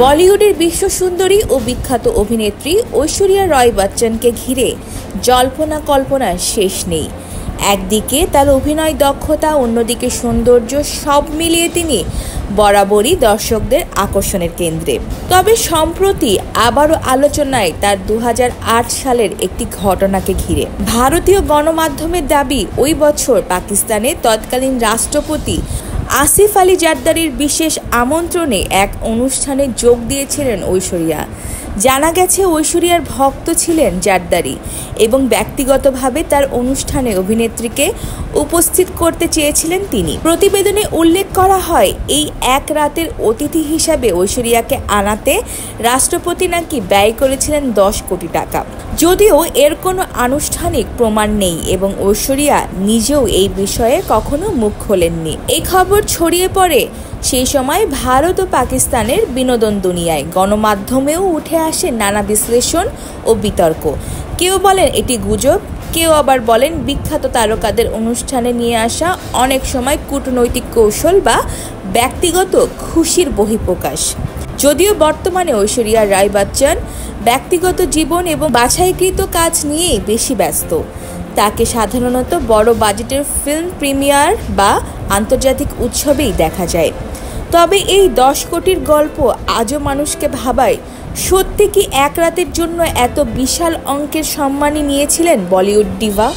বলিউডের বিশ্ব সুন্দরী ও বিখ্যাত অভিনেত্রী ঐশ্বরিয়া রায় বচ্চনকে ঘিরে জল্পনা কল্পনার শেষ নেই। একদিকে তার অভিনয় দক্ষতা, অন্যদিকে সৌন্দর্য, সব মিলিয়ে তিনি বরাবরই দর্শকদের আকর্ষণের কেন্দ্রে। তবে সম্প্রতি আবারও আলোচনায় তার 2008 সালের একটি ঘটনাকে ঘিরে। ভারতীয় গণমাধ্যমের দাবি, ওই বছর পাকিস্তানের তৎকালীন রাষ্ট্রপতি আসিফ আলী জারদারির বিশেষ আমন্ত্রণে এক অনুষ্ঠানে যোগ দিয়েছিলেন ঐশ্বরিয়া। জানা গেছে, ঐশ্বরিয়ার ভক্ত ছিলেন জারদারি এবং ব্যক্তিগতভাবে তার অনুষ্ঠানে অভিনেত্রীকে উপস্থিত করতে চেয়েছিলেন তিনি। প্রতিবেদনে উল্লেখ করা হয়, এই এক রাতের অতিথি হিসাবে ঐশ্বরিয়াকে আনাতে রাষ্ট্রপতি নাকি ব্যয় করেছিলেন 10 কোটি টাকা। যদিও এর কোনো আনুষ্ঠানিক প্রমাণ নেই এবং ঐশ্বরিয়া নিজেও এই বিষয়ে কখনো মুখ খোলেননি। এই খবর ছড়িয়ে পড়ে সেই সময় ভারত ও পাকিস্তানের বিনোদন দুনিয়ায়। গণমাধ্যমেও উঠে আসে নানা বিশ্লেষণ ও বিতর্ক। কেউ বলেন এটি গুজব, কেউ আবার বলেন বিখ্যাত তারকাদের অনুষ্ঠানে নিয়ে আসা অনেক সময় কূটনৈতিক কৌশল বা ব্যক্তিগত খুশির বহিঃপ্রকাশ। যদিও বর্তমানে ঐশ্বরিয়া রায় বচ্চন ব্যক্তিগত জীবন এবং বাছাইকৃত কাজ নিয়েই বেশি ব্যস্ত। তাকে সাধারণত বড় বাজেটের ফিল্ম প্রিমিয়ার বা আন্তর্জাতিক উৎসবেই দেখা যায়। তবে এই 10 কোটির গল্প আজও মানুষকে ভাবায়, সত্যি কি এক রাতের জন্য এত বিশাল অঙ্কের সম্মানই নিয়েছিলেন বলিউড ডিভা?